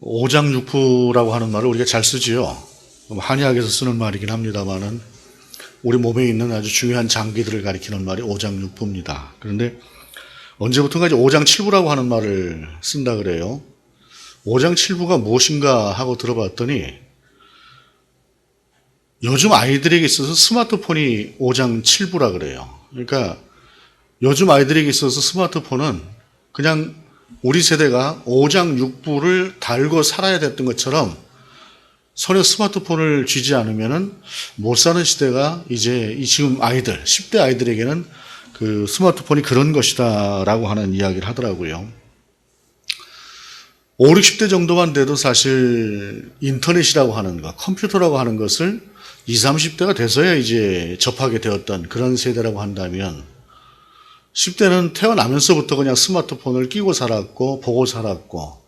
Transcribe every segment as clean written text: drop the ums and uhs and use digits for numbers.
오장육부라고 하는 말을 우리가 잘 쓰지요. 한의학에서 쓰는 말이긴 합니다만은 우리 몸에 있는 아주 중요한 장기들을 가리키는 말이 오장육부입니다. 그런데 언제부턴가 이제 오장칠부라고 하는 말을 쓴다 그래요. 오장칠부가 무엇인가 하고 들어봤더니 요즘 아이들에게 있어서 스마트폰이 오장칠부라 그래요. 그러니까 요즘 아이들에게 있어서 스마트폰은 그냥 우리 세대가 오장육부를 달고 살아야 됐던 것처럼 손에 스마트폰을 쥐지 않으면은 못 사는 시대가 이제 이 지금 아이들, 10대 아이들에게는 그 스마트폰이 그런 것이다 라고 하는 이야기를 하더라고요. 5, 60대 정도만 돼도 사실 인터넷이라고 하는 것, 컴퓨터라고 하는 것을 20, 30대가 돼서야 이제 접하게 되었던 그런 세대라고 한다면 10대는 태어나면서부터 그냥 스마트폰을 끼고 살았고 보고 살았고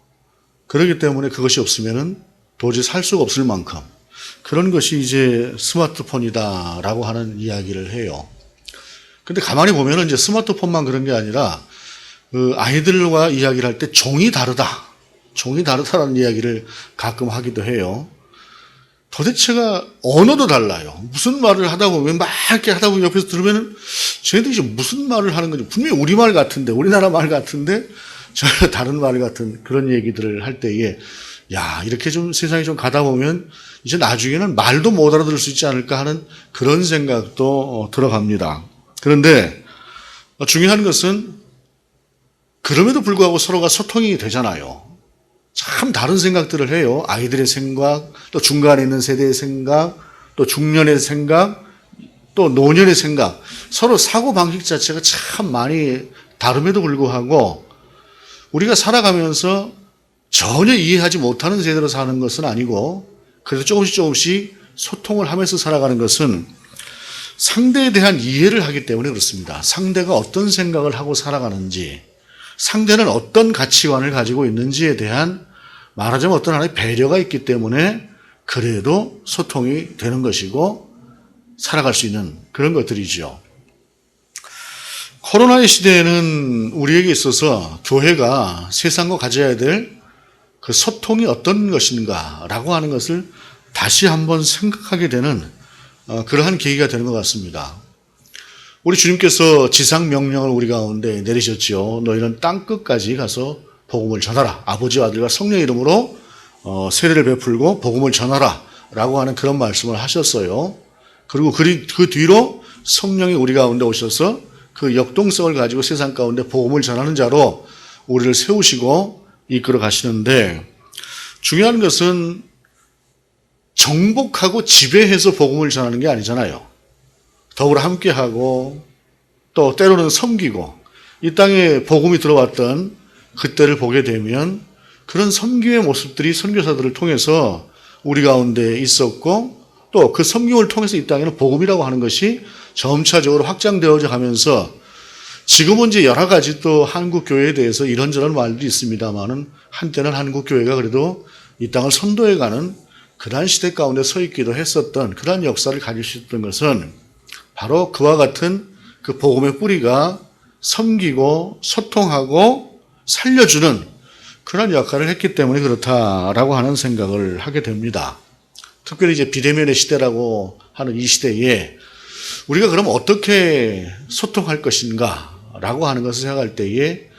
그렇기 때문에 그것이 없으면은 도저히 살 수가 없을 만큼 그런 것이 이제 스마트폰이다라고 하는 이야기를 해요. 근데 가만히 보면은 이제 스마트폰만 그런 게 아니라 그 아이들과 이야기를 할 때 종이 다르다. 종이 다르다라는 이야기를 가끔 하기도 해요. 도대체가 언어도 달라요. 무슨 말을 하다 보면 막 이렇게 하다 보면 옆에서 들으면은 쟤네들이 이제 무슨 말을 하는 건지 분명히 우리말 같은데 우리나라 말 같은데 전혀 다른 말 같은 그런 얘기들을 할 때에 야 이렇게 좀 세상이 좀 가다 보면 이제 나중에는 말도 못 알아들을 수 있지 않을까 하는 그런 생각도 들어갑니다. 그런데 중요한 것은 그럼에도 불구하고 서로가 소통이 되잖아요. 참 다른 생각들을 해요. 아이들의 생각, 또 중간에 있는 세대의 생각, 또 중년의 생각, 또 노년의 생각. 서로 사고방식 자체가 참 많이 다름에도 불구하고 우리가 살아가면서 전혀 이해하지 못하는 세대로 사는 것은 아니고 그래도 조금씩 소통을 하면서 살아가는 것은 상대에 대한 이해를 하기 때문에 그렇습니다. 상대가 어떤 생각을 하고 살아가는지 상대는 어떤 가치관을 가지고 있는지에 대한 말하자면 어떤 하나의 배려가 있기 때문에 그래도 소통이 되는 것이고 살아갈 수 있는 그런 것들이죠. 코로나의 시대에는 우리에게 있어서 교회가 세상과 가져야 될 그 소통이 어떤 것인가라고 하는 것을 다시 한번 생각하게 되는 그러한 계기가 되는 것 같습니다. 우리 주님께서 지상 명령을 우리 가운데 내리셨죠. 너희는 땅 끝까지 가서 복음을 전하라. 아버지와 아들과 성령의 이름으로 세례를 베풀고 복음을 전하라 라고 하는 그런 말씀을 하셨어요. 그리고 그 뒤로 성령이 우리 가운데 오셔서 그 역동성을 가지고 세상 가운데 복음을 전하는 자로 우리를 세우시고 이끌어 가시는데 중요한 것은 정복하고 지배해서 복음을 전하는 게 아니잖아요. 더불어 함께하고 또 때로는 섬기고 이 땅에 복음이 들어왔던 그때를 보게 되면 그런 섬김의 모습들이 선교사들을 통해서 우리 가운데 있었고 또 그 섬김을 통해서 이 땅에는 복음이라고 하는 것이 점차적으로 확장되어져 가면서 지금은 이제 여러 가지 또 한국 교회에 대해서 이런저런 말들이 있습니다만은 한때는 한국 교회가 그래도 이 땅을 선도해가는 그러한 시대 가운데 서 있기도 했었던 그러한 역사를 가질 수 있었던 것은 바로 그와 같은 그 복음의 뿌리가 섬기고 소통하고 살려주는 그런 역할을 했기 때문에 그렇다라고 하는 생각을 하게 됩니다. 특별히 이제 비대면의 시대라고 하는 이 시대에 우리가 그럼 어떻게 소통할 것인가라고 하는 것을 생각할 때에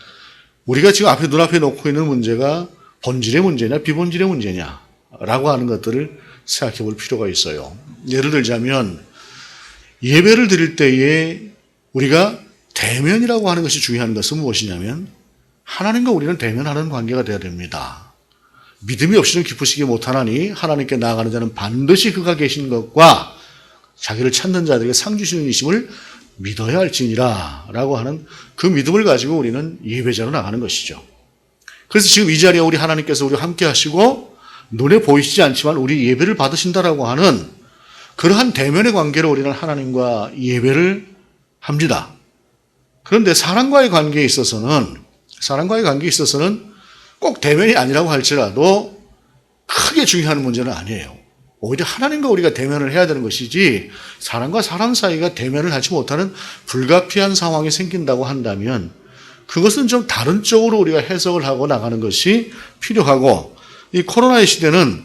우리가 지금 눈앞에 놓고 있는 문제가 본질의 문제냐 비본질의 문제냐라고 하는 것들을 생각해 볼 필요가 있어요. 예를 들자면 예배를 드릴 때에 우리가 대면이라고 하는 것이 중요한 것은 무엇이냐면 하나님과 우리는 대면하는 관계가 되어야 됩니다. 믿음이 없이는 기쁘시게 못하나니 하나님께 나아가는 자는 반드시 그가 계신 것과 자기를 찾는 자들에게 상 주시는 이심을 믿어야 할지니라 라고 하는 그 믿음을 가지고 우리는 예배자로 나가는 것이죠. 그래서 지금 이 자리에 우리 하나님께서 우리와 함께 하시고 눈에 보이시지 않지만 우리 예배를 받으신다라고 하는 그러한 대면의 관계로 우리는 하나님과 예배를 합니다. 그런데 사람과의 관계에 있어서는 꼭 대면이 아니라고 할지라도 크게 중요한 문제는 아니에요. 오히려 하나님과 우리가 대면을 해야 되는 것이지 사람과 사람 사이가 대면을 하지 못하는 불가피한 상황이 생긴다고 한다면 그것은 좀 다른 쪽으로 우리가 해석을 하고 나가는 것이 필요하고 이 코로나의 시대는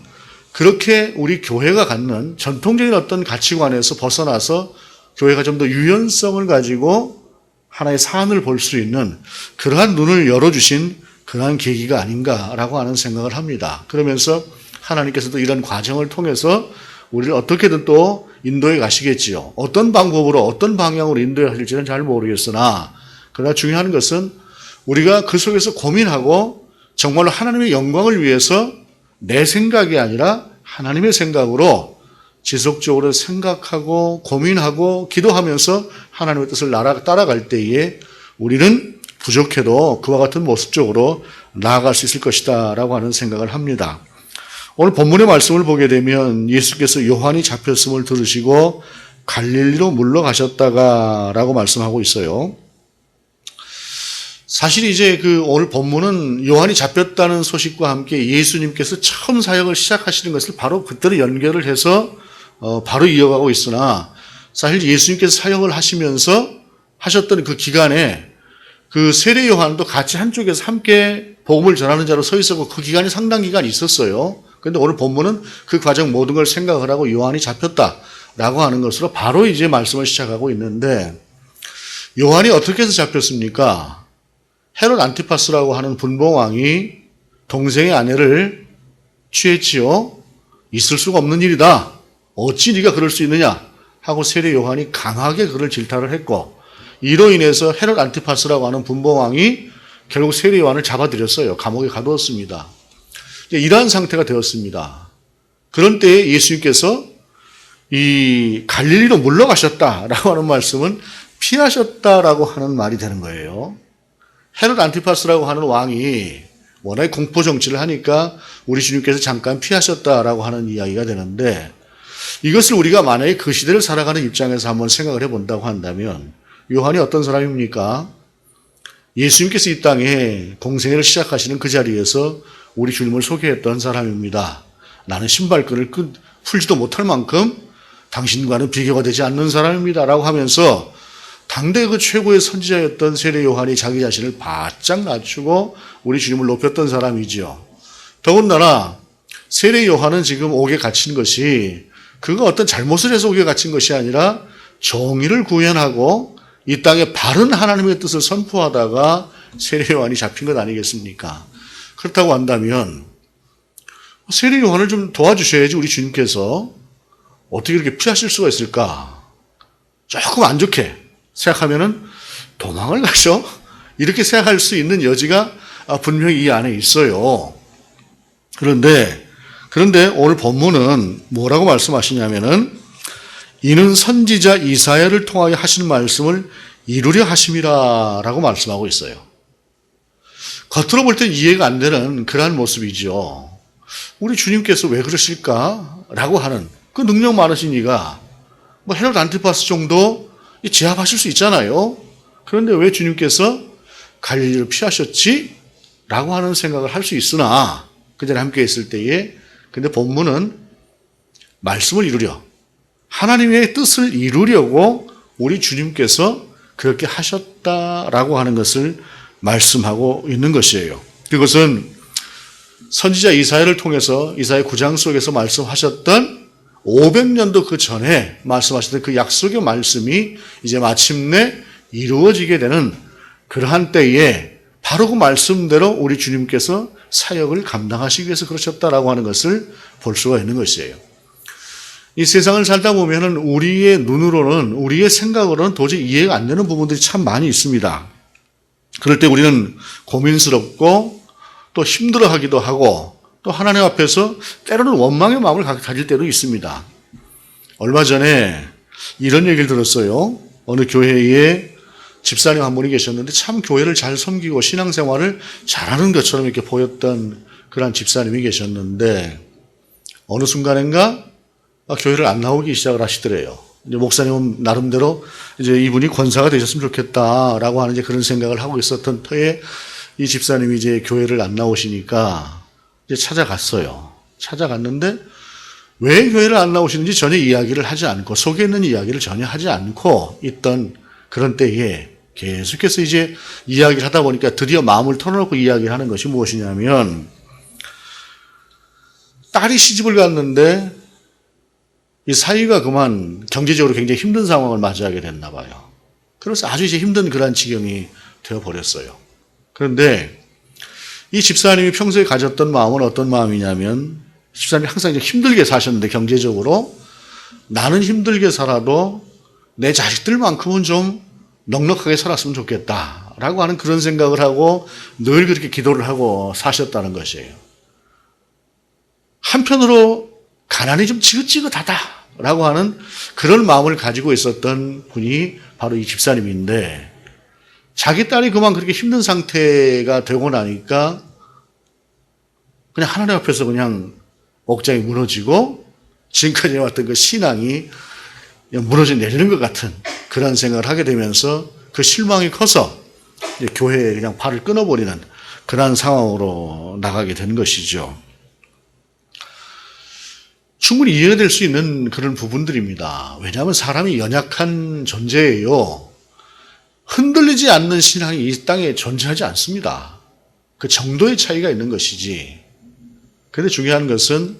그렇게 우리 교회가 갖는 전통적인 어떤 가치관에서 벗어나서 교회가 좀 더 유연성을 가지고 하나의 사안을 볼 수 있는 그러한 눈을 열어주신 그러한 계기가 아닌가라고 하는 생각을 합니다. 그러면서 하나님께서도 이런 과정을 통해서 우리를 어떻게든 또 인도해 가시겠지요. 어떤 방법으로 어떤 방향으로 인도해 가실지는 잘 모르겠으나 그러나 중요한 것은 우리가 그 속에서 고민하고 정말로 하나님의 영광을 위해서 내 생각이 아니라 하나님의 생각으로 지속적으로 생각하고 고민하고 기도하면서 하나님의 뜻을 따라갈 때에 우리는 부족해도 그와 같은 모습적으로 나아갈 수 있을 것이다 라고 하는 생각을 합니다. 오늘 본문의 말씀을 보게 되면 예수께서 요한이 잡혔음을 들으시고 갈릴리로 물러가셨다가 라고 말씀하고 있어요. 사실 이제 오늘 본문은 요한이 잡혔다는 소식과 함께 예수님께서 처음 사역을 시작하시는 것을 바로 그때로 연결을 해서 바로 이어가고 있으나 사실 예수님께서 사역을 하시면서 하셨던 그 기간에 그 세례 요한도 같이 한쪽에서 함께 복음을 전하는 자로 서 있었고 그 기간이 상당 기간 있었어요. 그런데 오늘 본문은 그 과정 모든 걸 생각을 하고 요한이 잡혔다라고 하는 것으로 바로 이제 말씀을 시작하고 있는데 요한이 어떻게 해서 잡혔습니까? 헤롯 안티파스라고 하는 분봉왕이 동생의 아내를 취했지요. 있을 수가 없는 일이다. 어찌 네가 그럴 수 있느냐 하고 세례 요한이 강하게 그를 질타를 했고 이로 인해서 헤롯 안티파스라고 하는 분봉왕이 결국 세례 요한을 잡아들였어요. 감옥에 가두었습니다. 이러한 상태가 되었습니다. 그런 때에 예수님께서 이 갈릴리로 물러가셨다라고 하는 말씀은 피하셨다라고 하는 말이 되는 거예요. 헤롯 안티파스라고 하는 왕이 워낙에 공포 정치를 하니까 우리 주님께서 잠깐 피하셨다라고 하는 이야기가 되는데 이것을 우리가 만약에 그 시대를 살아가는 입장에서 한번 생각을 해본다고 한다면 요한이 어떤 사람입니까? 예수님께서 이 땅에 공생애를 시작하시는 그 자리에서 우리 주님을 소개했던 사람입니다. 나는 신발끈을 풀지도 못할 만큼 당신과는 비교가 되지 않는 사람입니다. 라고 하면서 당대 그 최고의 선지자였던 세례 요한이 자기 자신을 바짝 낮추고 우리 주님을 높였던 사람이지요. 더군다나 세례 요한은 지금 옥에 갇힌 것이 그가 어떤 잘못을 해서 옥에 갇힌 것이 아니라 정의를 구현하고 이 땅에 바른 하나님의 뜻을 선포하다가 세례 요한이 잡힌 것 아니겠습니까? 그렇다고 한다면 세례 요한을 좀 도와주셔야지 우리 주님께서 어떻게 이렇게 피하실 수가 있을까? 조금 안 좋게 생각하면은 도망을 가셔? 이렇게 생각할 수 있는 여지가 분명히 이 안에 있어요. 그런데 오늘 본문은 뭐라고 말씀하시냐면은 이는 선지자 이사야를 통하여 하신 말씀을 이루려 하심이라 라고 말씀하고 있어요. 겉으로 볼 땐 이해가 안 되는 그러한 모습이죠. 우리 주님께서 왜 그러실까? 라고 하는 그 능력 많으신 이가 헤롯 안티파스 정도 제압하실 수 있잖아요. 그런데 왜 주님께서 갈릴리를 피하셨지? 라고 하는 생각을 할 수 있으나 그 전에 함께 있을 때에 근데 본문은 말씀을 이루려 하나님의 뜻을 이루려고 우리 주님께서 그렇게 하셨다라고 하는 것을 말씀하고 있는 것이에요. 그것은 선지자 이사야를 통해서 이사야 9장 속에서 말씀하셨던 500년도 그 전에 말씀하셨던 그 약속의 말씀이 이제 마침내 이루어지게 되는 그러한 때에 바로 그 말씀대로 우리 주님께서 사역을 감당하시기 위해서 그러셨다라고 하는 것을 볼 수가 있는 것이에요. 이 세상을 살다 보면은 우리의 눈으로는 우리의 생각으로는 도저히 이해가 안 되는 부분들이 참 많이 있습니다. 그럴 때 우리는 고민스럽고 또 힘들어하기도 하고 또 하나님 앞에서 때로는 원망의 마음을 가질 때도 있습니다. 얼마 전에 이런 얘기를 들었어요. 어느 교회에 집사님 한 분이 계셨는데 참 교회를 잘 섬기고 신앙생활을 잘하는 것처럼 이렇게 보였던 그런 집사님이 계셨는데 어느 순간인가 교회를 안 나오기 시작을 하시더래요. 이제 목사님은 나름대로 이제 이분이 권사가 되셨으면 좋겠다라고 하는 이제 그런 생각을 하고 있었던 터에 이 집사님이 이제 교회를 안 나오시니까 이제 찾아갔어요. 찾아갔는데 왜 교회를 안 나오시는지 전혀 이야기를 하지 않고 속에 있는 이야기를 전혀 하지 않고 있던 그런 때에 계속해서 이제 이야기를 하다 보니까 드디어 마음을 털어놓고 이야기를 하는 것이 무엇이냐면 딸이 시집을 갔는데 이 사위가 그만 경제적으로 굉장히 힘든 상황을 맞이하게 됐나 봐요. 그래서 아주 이제 힘든 그런 지경이 되어버렸어요. 그런데 이 집사님이 평소에 가졌던 마음은 어떤 마음이냐면, 집사님이 항상 이제 힘들게 사셨는데 경제적으로, 나는 힘들게 살아도 내 자식들만큼은 좀 넉넉하게 살았으면 좋겠다라고 하는 그런 생각을 하고 늘 그렇게 기도를 하고 사셨다는 것이에요. 한편으로 가난이 좀 지긋지긋하다라고 하는 그런 마음을 가지고 있었던 분이 바로 이 집사님인데, 자기 딸이 그만 그렇게 힘든 상태가 되고 나니까 그냥 하나님 앞에서 그냥 억장이 무너지고 지금까지 해왔던 그 신앙이 그냥 무너져 내리는 것 같은 그런 생각을 하게 되면서 그 실망이 커서 교회에 그냥 발을 끊어버리는 그런 상황으로 나가게 된 것이죠. 충분히 이해가 될 수 있는 그런 부분들입니다. 왜냐하면 사람이 연약한 존재예요. 흔들리지 않는 신앙이 이 땅에 존재하지 않습니다. 그 정도의 차이가 있는 것이지. 그런데 중요한 것은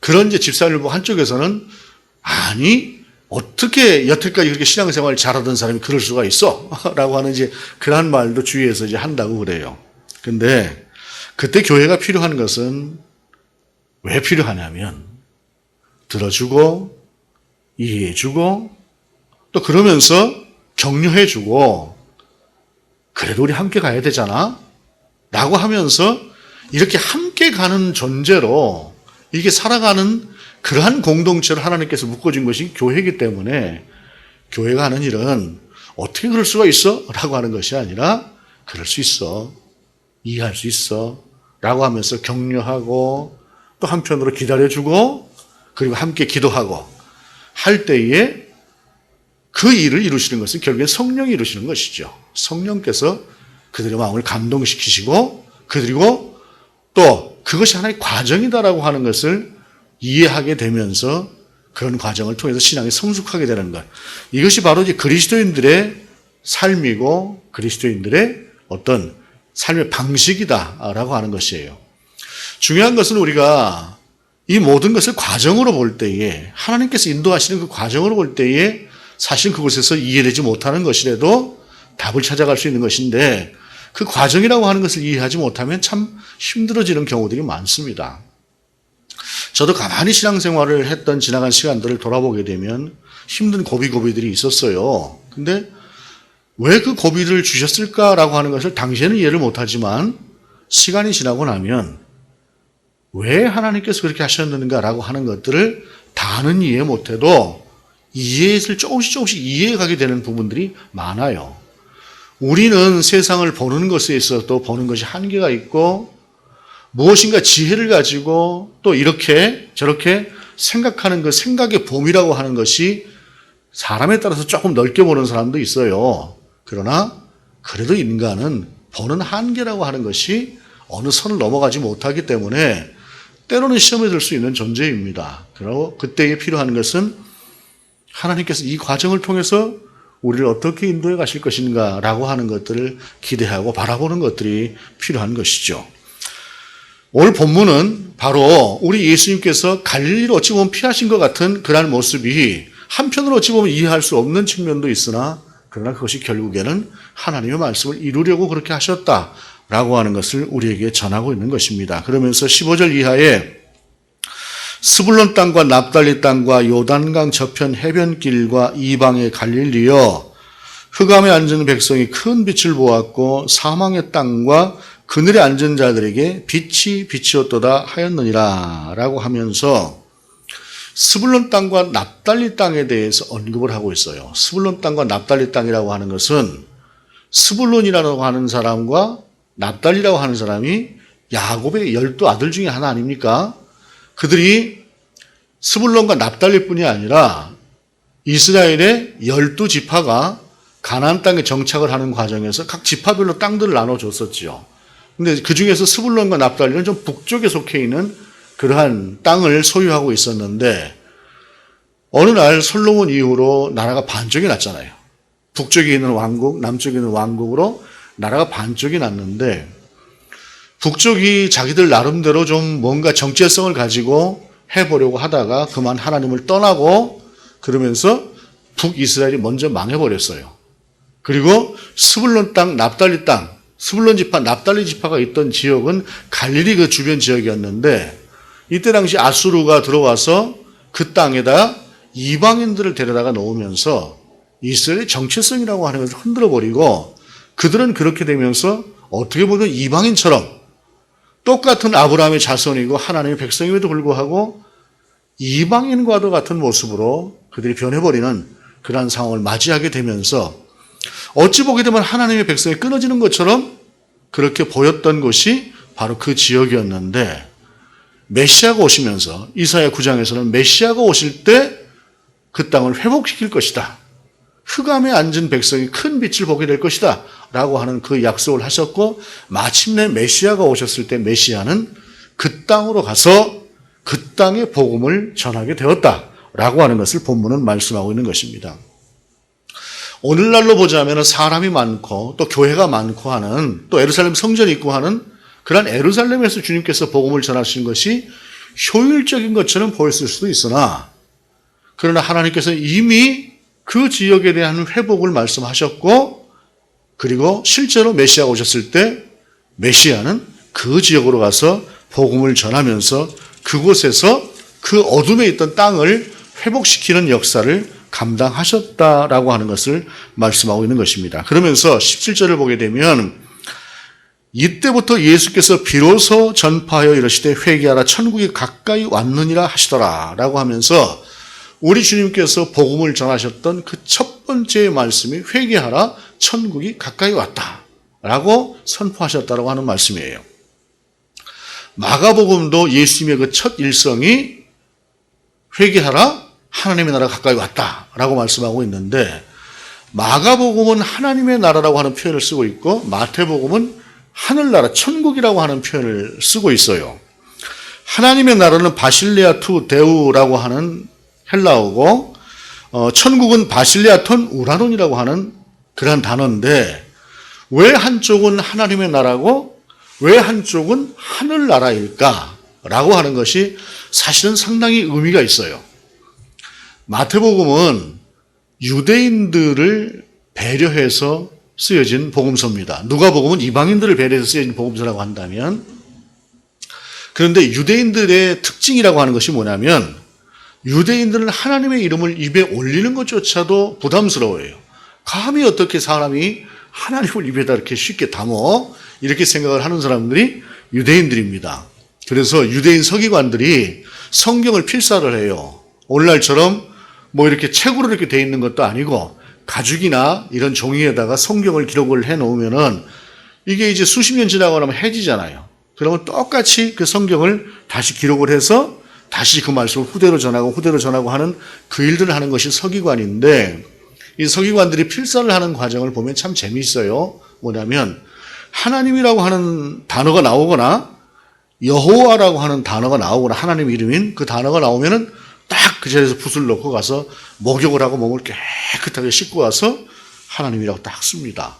그런 이제 집사를 보고 한쪽에서는, 아니 어떻게 여태까지 그렇게 신앙생활을 잘하던 사람이 그럴 수가 있어? 라고 하는 이제 그런 말도 주위에서 이제 한다고 그래요. 근데 그때 교회가 필요한 것은 왜 필요하냐면, 들어주고 이해해주고 또 그러면서 격려해주고, 그래도 우리 함께 가야 되잖아 라고 하면서 이렇게 함께 가는 존재로 이게 살아가는 그러한 공동체를 하나님께서 묶어준 것이 교회이기 때문에, 교회가 하는 일은 어떻게 그럴 수가 있어? 라고 하는 것이 아니라, 그럴 수 있어, 이해할 수 있어 라고 하면서 격려하고 또 한편으로 기다려주고 그리고 함께 기도하고 할 때에 그 일을 이루시는 것은 결국엔 성령이 이루시는 것이죠. 성령께서 그들의 마음을 감동시키시고, 그리고 또 그것이 하나의 과정이다라고 하는 것을 이해하게 되면서 그런 과정을 통해서 신앙이 성숙하게 되는 것. 이것이 바로 이제 그리스도인들의 삶이고 그리스도인들의 어떤 삶의 방식이다라고 하는 것이에요. 중요한 것은 우리가 이 모든 것을 과정으로 볼 때에, 하나님께서 인도하시는 그 과정으로 볼 때에 사실 그곳에서 이해되지 못하는 것이라도 답을 찾아갈 수 있는 것인데, 그 과정이라고 하는 것을 이해하지 못하면 참 힘들어지는 경우들이 많습니다. 저도 가만히 신앙생활을 했던 지나간 시간들을 돌아보게 되면 힘든 고비들이 있었어요. 근데 왜 그 고비를 주셨을까라고 하는 것을 당시에는 이해를 못하지만, 시간이 지나고 나면 왜 하나님께서 그렇게 하셨는가라고 하는 것들을 다는 이해 못해도 이해를 조금씩 이해가게 되는 부분들이 많아요. 우리는 세상을 보는 것에 있어서 보는 것이 한계가 있고, 무엇인가 지혜를 가지고 또 이렇게 저렇게 생각하는 그 생각의 봄이라고 하는 것이 사람에 따라서 조금 넓게 보는 사람도 있어요. 그러나 그래도 인간은 보는 한계라고 하는 것이 어느 선을 넘어가지 못하기 때문에 때로는 시험에 들 수 있는 존재입니다. 그리고 그때에 필요한 것은 하나님께서 이 과정을 통해서 우리를 어떻게 인도해 가실 것인가라고 하는 것들을 기대하고 바라보는 것들이 필요한 것이죠. 오늘 본문은 바로 우리 예수님께서 갈릴리를 어찌 보면 피하신 것 같은 그러한 모습이 한편으로 어찌 보면 이해할 수 없는 측면도 있으나, 그러나 그것이 결국에는 하나님의 말씀을 이루려고 그렇게 하셨다라고 하는 것을 우리에게 전하고 있는 것입니다. 그러면서 15절 이하에 스불론 땅과 납달리 땅과 요단강 저편 해변길과 이방의 갈릴리여, 흑암에 앉은 백성이 큰 빛을 보았고 사망의 땅과 그늘에 앉은 자들에게 빛이 비치었도다 하였느니라 라고 하면서 스불론 땅과 납달리 땅에 대해서 언급을 하고 있어요. 스불론 땅과 납달리 땅이라고 하는 것은, 스불론이라고 하는 사람과 납달리라고 하는 사람이 야곱의 12아들 중에 하나 아닙니까? 그들이 스불론과 납달리뿐이 아니라 이스라엘의 12지파가 가나안 땅에 정착을 하는 과정에서 각 지파별로 땅들을 나눠줬었죠. 근데 그 중에서 스불론과 납달리는 좀 북쪽에 속해 있는 그러한 땅을 소유하고 있었는데, 어느 날 솔로몬 이후로 나라가 반쪽이 났잖아요. 북쪽에 있는 왕국, 남쪽에 있는 왕국으로 나라가 반쪽이 났는데, 북쪽이 자기들 나름대로 좀 뭔가 정체성을 가지고 해보려고 하다가 그만 하나님을 떠나고 그러면서 북이스라엘이 먼저 망해버렸어요. 그리고 스불론 땅, 납달리 땅, 스불론 지파, 납달리 지파가 있던 지역은 갈릴리 그 주변 지역이었는데 이때 당시 아수르가 들어와서 그 땅에다 이방인들을 데려다가 놓으면서 이스라엘의 정체성이라고 하는 것을 흔들어버리고 그들은 그렇게 되면서 어떻게 보면 이방인처럼 똑같은 아브라함의 자손이고 하나님의 백성임에도 불구하고 이방인과도 같은 모습으로 그들이 변해버리는 그러한 상황을 맞이하게 되면서 어찌 보게 되면 하나님의 백성이 끊어지는 것처럼 그렇게 보였던 곳이 바로 그 지역이었는데 메시아가 오시면서 이사야 9장에서는 메시아가 오실 때 그 땅을 회복시킬 것이다. 흑암에 앉은 백성이 큰 빛을 보게 될 것이다. 라고 하는 그 약속을 하셨고 마침내 메시아가 오셨을 때 메시아는 그 땅으로 가서 그 땅의 복음을 전하게 되었다. 라고 하는 것을 본문은 말씀하고 있는 것입니다. 오늘날로 보자면 사람이 많고 또 교회가 많고 하는 또 예루살렘 성전이 있고 하는 그런 예루살렘에서 주님께서 복음을 전하신 것이 효율적인 것처럼 보였을 수도 있으나 그러나 하나님께서 이미 그 지역에 대한 회복을 말씀하셨고 그리고 실제로 메시아가 오셨을 때 메시아는 그 지역으로 가서 복음을 전하면서 그곳에서 그 어둠에 있던 땅을 회복시키는 역사를 감당하셨다라고 하는 것을 말씀하고 있는 것입니다. 그러면서 17절을 보게 되면 이때부터 예수께서 비로소 전파하여 이르시되 회개하라 천국이 가까이 왔느니라 하시더라 라고 하면서 우리 주님께서 복음을 전하셨던 그 첫 번째 말씀이 회개하라 천국이 가까이 왔다 라고 선포하셨다라고 하는 말씀이에요. 마가복음도 예수님의 그 첫 일성이 회개하라 하나님의 나라가 가까이 왔다 라고 말씀하고 있는데 마가복음은 하나님의 나라라고 하는 표현을 쓰고 있고 마태복음은 하늘나라 천국이라고 하는 표현을 쓰고 있어요. 하나님의 나라는 바실레아 투 데우라고 하는 헬라어고 천국은 바실레아 톤 우라논이라고 하는 그러한 단어인데 왜 한쪽은 하나님의 나라고 왜 한쪽은 하늘나라일까? 라고 하는 것이 사실은 상당히 의미가 있어요. 마태복음은 유대인들을 배려해서 쓰여진 복음서입니다. 누가복음은 이방인들을 배려해서 쓰여진 복음서라고 한다면 그런데 유대인들의 특징이라고 하는 것이 뭐냐면 유대인들은 하나님의 이름을 입에 올리는 것조차도 부담스러워해요. 감히 어떻게 사람이 하나님을 입에다 이렇게 쉽게 담어 이렇게 생각을 하는 사람들이 유대인들입니다. 그래서 유대인 서기관들이 성경을 필사를 해요. 오늘날처럼 뭐 이렇게 책으로 이렇게 돼 있는 것도 아니고 가죽이나 이런 종이에다가 성경을 기록을 해 놓으면은 이게 이제 수십 년 지나고 나면 해지잖아요. 그러면 똑같이 그 성경을 다시 기록을 해서 다시 그 말씀을 후대로 전하고 하는 그 일들을 하는 것이 서기관인데 이 서기관들이 필사를 하는 과정을 보면 참 재미있어요. 뭐냐면 하나님이라고 하는 단어가 나오거나 여호와라고 하는 단어가 나오거나 하나님 이름인 그 단어가 나오면은 딱 그 자리에서 붓을 넣고 가서 목욕을 하고 몸을 깨끗하게 씻고 와서 하나님이라고 딱 씁니다.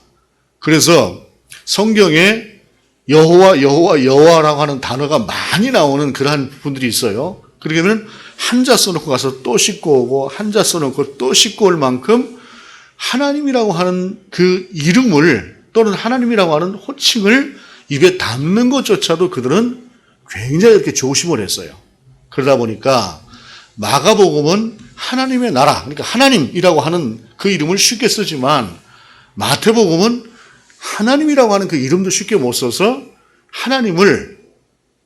그래서 성경에 여호와라고 하는 단어가 많이 나오는 그러한 분들이 있어요. 그러면 한자 써놓고 가서 또 씻고 오고 한자 써놓고 또 씻고 올 만큼 하나님이라고 하는 그 이름을 또는 하나님이라고 하는 호칭을 입에 담는 것조차도 그들은 굉장히 이렇게 조심을 했어요. 그러다 보니까 마가복음은 하나님의 나라, 그러니까 하나님이라고 하는 그 이름을 쉽게 쓰지만 마태복음은 하나님이라고 하는 그 이름도 쉽게 못 써서 하나님을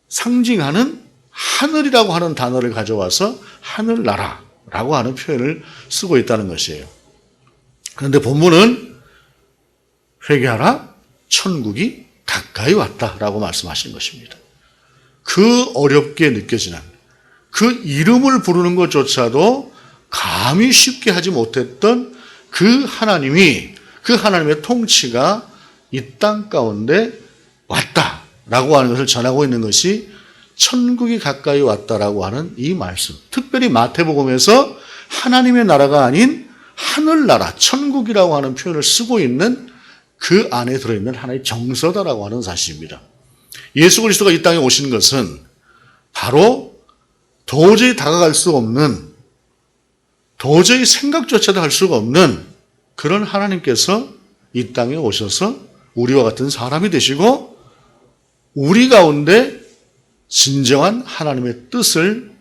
상징하는 하늘이라고 하는 단어를 가져와서 하늘나라라고 하는 표현을 쓰고 있다는 것이에요. 그런데 본문은 회개하라 천국이 가까이 왔다라고 말씀하시는 것입니다. 그 어렵게 느껴지는 그 이름을 부르는 것조차도 감히 쉽게 하지 못했던 그 하나님이 그 하나님의 통치가 이 땅 가운데 왔다라고 하는 것을 전하고 있는 것이 천국이 가까이 왔다라고 하는 이 말씀. 특별히 마태복음에서 하나님의 나라가 아닌 하늘나라, 천국이라고 하는 표현을 쓰고 있는 그 안에 들어있는 하나의 정서다라고 하는 사실입니다. 예수 그리스도가 이 땅에 오신 것은 바로 도저히 다가갈 수 없는, 도저히 생각조차도 할 수가 없는 그런 하나님께서 이 땅에 오셔서 우리와 같은 사람이 되시고 우리 가운데 진정한 하나님의 뜻을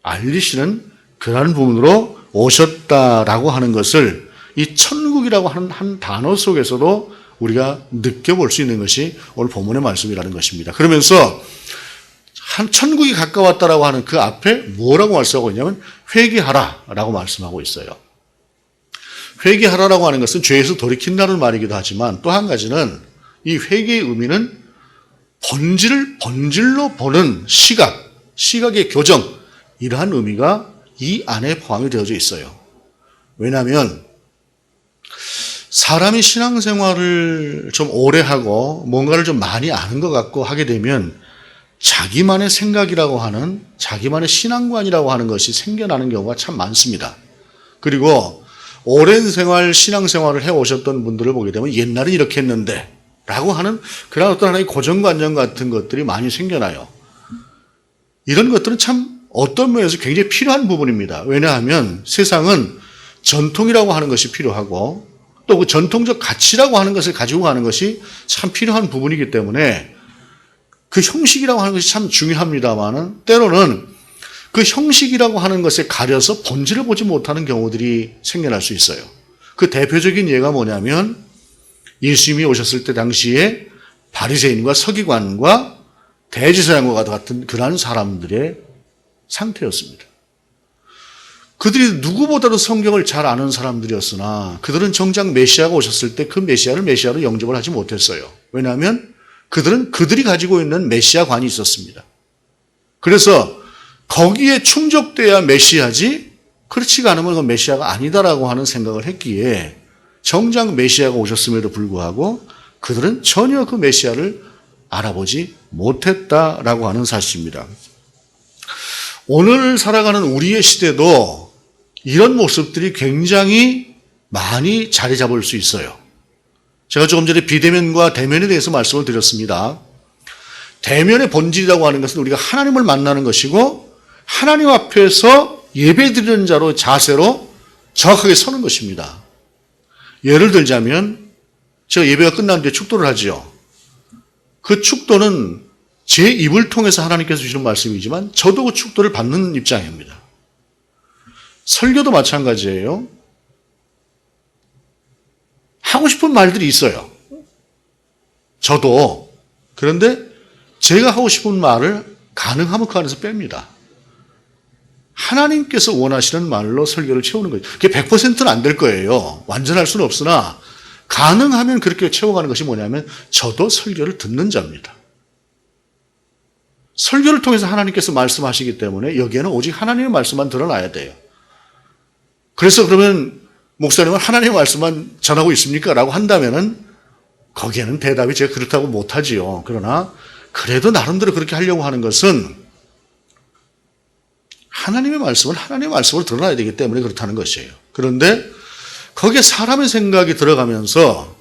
알리시는 그러한 부분으로 오셨다라고 하는 것을 이 천국이라고 하는 한 단어 속에서도 우리가 느껴볼 수 있는 것이 오늘 본문의 말씀이라는 것입니다. 그러면서 한 천국이 가까웠다라고 하는 그 앞에 뭐라고 말씀하고 있냐면 회개하라라고 말씀하고 있어요. 회개하라라고 하는 것은 죄에서 돌이킨다는 말이기도 하지만 또 한 가지는 이 회개의 의미는 본질로 보는 시각의 교정, 이러한 의미가 이 안에 포함이 되어져 있어요. 왜냐하면 사람이 신앙생활을 좀 오래 하고 뭔가를 좀 많이 아는 것 같고 하게 되면 자기만의 생각이라고 하는, 자기만의 신앙관이라고 하는 것이 생겨나는 경우가 참 많습니다. 그리고 오랜 신앙생활을 해오셨던 분들을 보게 되면 옛날엔 이렇게 했는데 라고 하는 그런 어떤 하나의 고정관념 같은 것들이 많이 생겨나요. 이런 것들은 참 어떤 면에서 굉장히 필요한 부분입니다. 왜냐하면 세상은 전통이라고 하는 것이 필요하고 또 그 전통적 가치라고 하는 것을 가지고 가는 것이 참 필요한 부분이기 때문에 그 형식이라고 하는 것이 참 중요합니다만은 때로는 그 형식이라고 하는 것에 가려서 본질을 보지 못하는 경우들이 생겨날 수 있어요. 그 대표적인 예가 뭐냐면 예수님이 오셨을 때 당시에 바리새인과 서기관과 대제사장과 같은 그러한 사람들의 상태였습니다. 그들이 누구보다도 성경을 잘 아는 사람들이었으나 그들은 정작 메시아가 오셨을 때 그 메시아를 메시아로 영접을 하지 못했어요. 왜냐하면 그들은 그들이 가지고 있는 메시아관이 있었습니다. 그래서 거기에 충족돼야 메시아지 그렇지가 않으면 그 메시아가 아니다라고 하는 생각을 했기에 정작 메시아가 오셨음에도 불구하고 그들은 전혀 그 메시아를 알아보지 못했다라고 하는 사실입니다. 오늘 살아가는 우리의 시대도 이런 모습들이 굉장히 많이 자리 잡을 수 있어요. 제가 조금 전에 비대면과 대면에 대해서 말씀을 드렸습니다. 대면의 본질이라고 하는 것은 우리가 하나님을 만나는 것이고 하나님 앞에서 예배드리는 자로 자세로 정확하게 서는 것입니다. 예를 들자면 제가 예배가 끝난 뒤에 축도를 하죠. 그 축도는 제 입을 통해서 하나님께서 주시는 말씀이지만 저도 그 축도를 받는 입장입니다. 설교도 마찬가지예요. 하고 싶은 말들이 있어요. 저도. 그런데 제가 하고 싶은 말을 가능하면 그 안에서 뺍니다. 하나님께서 원하시는 말로 설교를 채우는 거예요. 그게 100%는 안 될 거예요. 완전할 수는 없으나 가능하면 그렇게 채워가는 것이 뭐냐면 저도 설교를 듣는 자입니다. 설교를 통해서 하나님께서 말씀하시기 때문에 여기에는 오직 하나님의 말씀만 드러나야 돼요. 그래서 그러면 목사님은 하나님의 말씀만 전하고 있습니까? 라고 한다면은 거기에는 대답이 제가 그렇다고 못하지요. 그러나 그래도 나름대로 그렇게 하려고 하는 것은 하나님의 말씀은 하나님의 말씀으로 드러나야 되기 때문에 그렇다는 것이에요. 그런데 거기에 사람의 생각이 들어가면서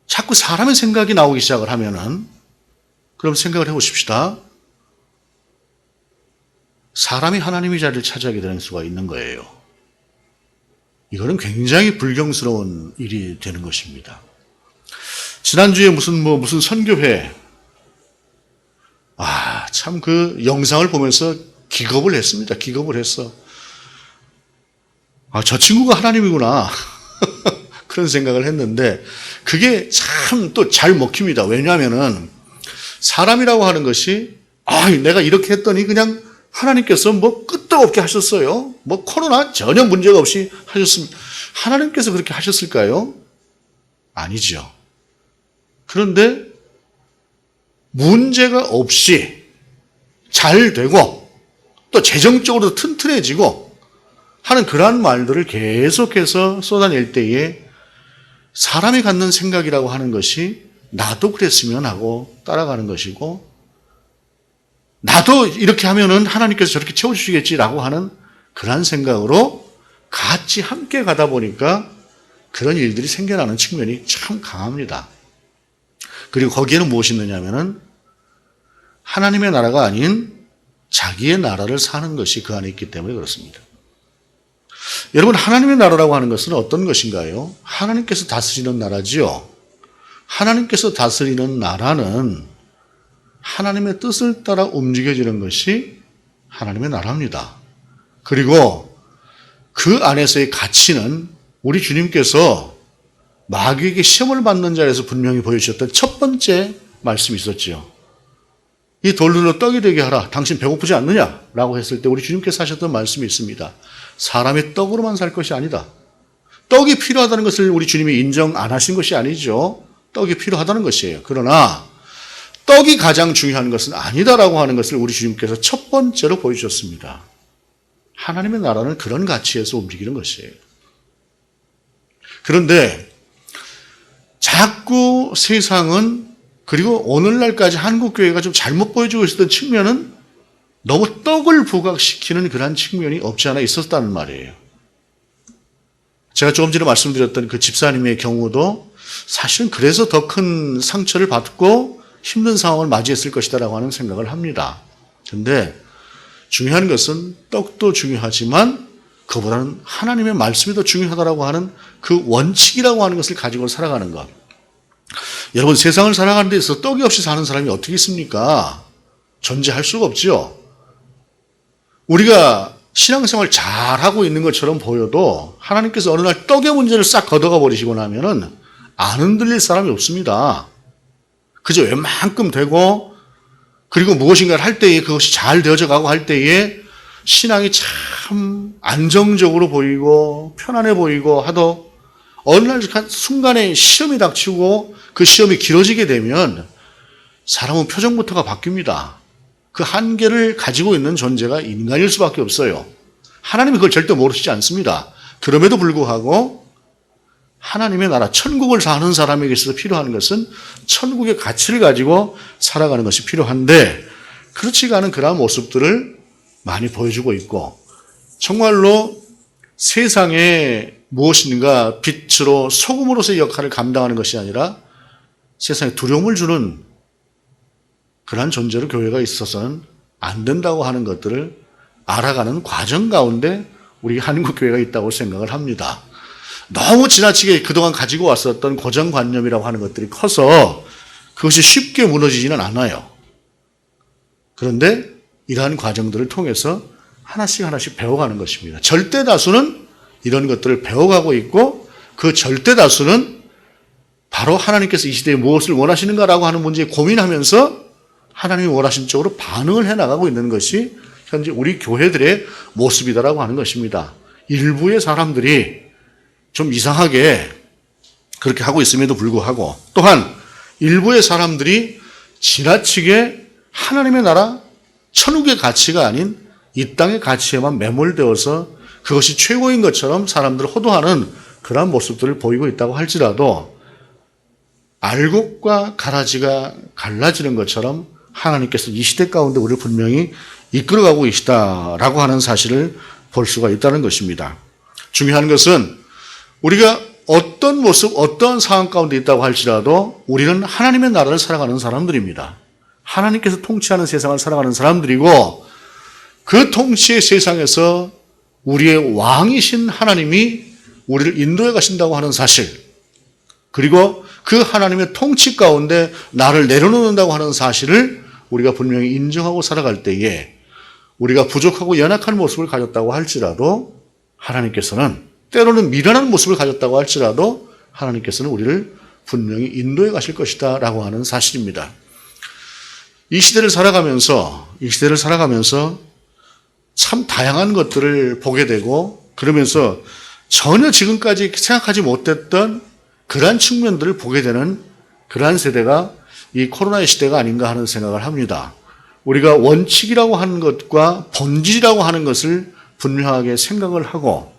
자꾸 사람의 생각이 나오기 시작을 하면은 그럼 생각을 해보십시다. 사람이 하나님의 자리를 차지하게 되는 수가 있는 거예요. 이거는 굉장히 불경스러운 일이 되는 것입니다. 지난주에 무슨 선교회, 참 그 영상을 보면서 기겁을 했습니다. 기겁을 했어. 저 친구가 하나님이구나. 그런 생각을 했는데 그게 참 또 잘 먹힙니다. 왜냐하면은 사람이라고 하는 것이 내가 이렇게 했더니 그냥 하나님께서 뭐 끝도 없게 하셨어요. 뭐 코로나 전혀 문제가 없이 하셨습니다. 하나님께서 그렇게 하셨을까요? 아니죠. 그런데 문제가 없이 잘 되고 또 재정적으로 튼튼해지고 하는 그러한 말들을 계속해서 쏟아낼 때에 사람이 갖는 생각이라고 하는 것이 나도 그랬으면 하고 따라가는 것이고 나도 이렇게 하면은 하나님께서 저렇게 채워주시겠지라고 하는 그러한 생각으로 같이 함께 가다 보니까 그런 일들이 생겨나는 측면이 참 강합니다. 그리고 거기에는 무엇이 있느냐면은 하나님의 나라가 아닌 자기의 나라를 사는 것이 그 안에 있기 때문에 그렇습니다. 여러분, 하나님의 나라라고 하는 것은 어떤 것인가요? 하나님께서 다스리는 나라지요. 하나님께서 다스리는 나라는 하나님의 뜻을 따라 움직여지는 것이 하나님의 나라입니다. 그리고 그 안에서의 가치는 우리 주님께서 마귀에게 시험을 받는 자리에서 분명히 보여주셨던 첫 번째 말씀이 있었지요. 이 돌들로 떡이 되게 하라. 당신 배고프지 않느냐? 라고 했을 때 우리 주님께서 하셨던 말씀이 있습니다. 사람이 떡으로만 살 것이 아니다. 떡이 필요하다는 것을 우리 주님이 인정 안 하신 것이 아니죠. 떡이 필요하다는 것이에요. 그러나 떡이 가장 중요한 것은 아니다라고 하는 것을 우리 주님께서 첫 번째로 보여주셨습니다. 하나님의 나라는 그런 가치에서 움직이는 것이에요. 그런데 자꾸 세상은, 그리고 오늘날까지 한국교회가 좀 잘못 보여주고 있었던 측면은 너무 떡을 부각시키는 그런 측면이 없지 않아 있었다는 말이에요. 제가 조금 전에 말씀드렸던 그 집사님의 경우도 사실은 그래서 더 큰 상처를 받고 힘든 상황을 맞이했을 것이다라고 하는 생각을 합니다. 그런데 중요한 것은 떡도 중요하지만 그보다는 하나님의 말씀이 더 중요하다라고 하는 그 원칙이라고 하는 것을 가지고 살아가는 것. 여러분, 세상을 살아가는 데 있어서 떡이 없이 사는 사람이 어떻게 있습니까? 존재할 수가 없죠. 우리가 신앙생활 잘하고 있는 것처럼 보여도 하나님께서 어느 날 떡의 문제를 싹 걷어가 버리시고 나면은 안 흔들릴 사람이 없습니다. 그저 웬만큼 되고, 그리고 무엇인가를 할 때에 그것이 잘 되어져 가고 할 때에 신앙이 참 안정적으로 보이고 편안해 보이고 하도 어느 날 순간에 시험이 닥치고 그 시험이 길어지게 되면 사람은 표정부터가 바뀝니다. 그 한계를 가지고 있는 존재가 인간일 수밖에 없어요. 하나님이 그걸 절대 모르시지 않습니다. 그럼에도 불구하고 하나님의 나라, 천국을 사는 사람에게 있어서 필요한 것은 천국의 가치를 가지고 살아가는 것이 필요한데 그렇지가 않은 그러한 모습들을 많이 보여주고 있고, 정말로 세상에 무엇인가 빛으로 소금으로서의 역할을 감당하는 것이 아니라 세상에 두려움을 주는 그러한 존재로 교회가 있어서는 안 된다고 하는 것들을 알아가는 과정 가운데 우리 한국교회가 있다고 생각을 합니다. 너무 지나치게 그동안 가지고 왔었던 고정관념이라고 하는 것들이 커서 그것이 쉽게 무너지지는 않아요. 그런데 이러한 과정들을 통해서 하나씩 하나씩 배워가는 것입니다. 절대 다수는 이런 것들을 배워가고 있고, 그 절대 다수는 바로 하나님께서 이 시대에 무엇을 원하시는가라고 하는 문제에 고민하면서 하나님이 원하신 쪽으로 반응을 해나가고 있는 것이 현재 우리 교회들의 모습이다라고 하는 것입니다. 일부의 사람들이 좀 이상하게 그렇게 하고 있음에도 불구하고, 또한 일부의 사람들이 지나치게 하나님의 나라, 천국의 가치가 아닌 이 땅의 가치에만 매몰되어서 그것이 최고인 것처럼 사람들을 호도하는 그러한 모습들을 보이고 있다고 할지라도 알곡과 가라지가 갈라지는 것처럼 하나님께서 이 시대 가운데 우리를 분명히 이끌어가고 계시다라고 하는 사실을 볼 수가 있다는 것입니다. 중요한 것은 우리가 어떤 모습, 어떤 상황 가운데 있다고 할지라도 우리는 하나님의 나라를 살아가는 사람들입니다. 하나님께서 통치하는 세상을 살아가는 사람들이고, 그 통치의 세상에서 우리의 왕이신 하나님이 우리를 인도해 가신다고 하는 사실, 그리고 그 하나님의 통치 가운데 나를 내려놓는다고 하는 사실을 우리가 분명히 인정하고 살아갈 때에 우리가 부족하고 연약한 모습을 가졌다고 할지라도 하나님께서는, 때로는 미련한 모습을 가졌다고 할지라도 하나님께서는 우리를 분명히 인도해 가실 것이다 라고 하는 사실입니다. 이 시대를 살아가면서 참 다양한 것들을 보게 되고, 그러면서 전혀 지금까지 생각하지 못했던 그러한 측면들을 보게 되는 그러한 세대가 이 코로나의 시대가 아닌가 하는 생각을 합니다. 우리가 원칙이라고 하는 것과 본질이라고 하는 것을 분명하게 생각을 하고,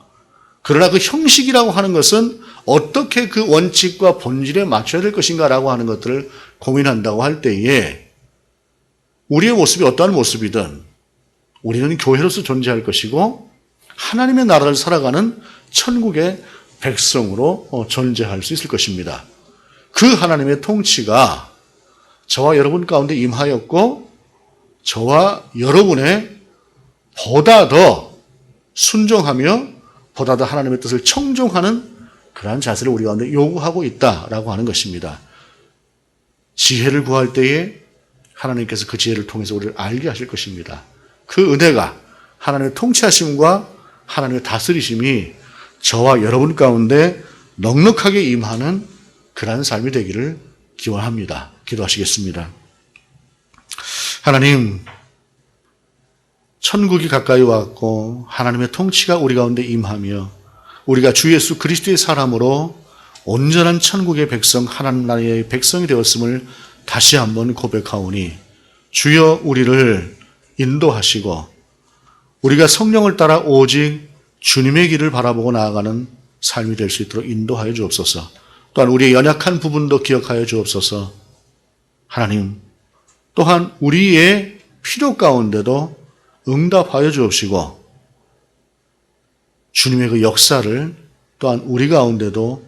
그러나 그 형식이라고 하는 것은 어떻게 그 원칙과 본질에 맞춰야 될 것인가라고 하는 것들을 고민한다고 할 때에 우리의 모습이 어떠한 모습이든 우리는 교회로서 존재할 것이고 하나님의 나라를 살아가는 천국의 백성으로 존재할 수 있을 것입니다. 그 하나님의 통치가 저와 여러분 가운데 임하였고 저와 여러분의 보다 더 순종하며 보다 더 하나님의 뜻을 청종하는 그러한 자세를 우리 가운데 요구하고 있다라고 하는 것입니다. 지혜를 구할 때에 하나님께서 그 지혜를 통해서 우리를 알게 하실 것입니다. 그 은혜가 하나님의 통치하심과 하나님의 다스리심이 저와 여러분 가운데 넉넉하게 임하는 그러한 삶이 되기를 기원합니다. 기도하시겠습니다. 하나님, 천국이 가까이 왔고 하나님의 통치가 우리 가운데 임하며 우리가 주 예수 그리스도의 사람으로 온전한 천국의 백성, 하나님 나라의 백성이 되었음을 다시 한번 고백하오니 주여 우리를 인도하시고 우리가 성령을 따라 오직 주님의 길을 바라보고 나아가는 삶이 될 수 있도록 인도하여 주옵소서. 또한 우리의 연약한 부분도 기억하여 주옵소서. 하나님, 또한 우리의 필요 가운데도 응답하여 주옵시고 주님의 그 역사를 또한 우리 가운데도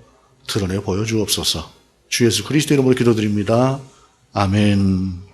드러내 보여주옵소서. 주 예수 그리스도 이름으로 기도드립니다. 아멘.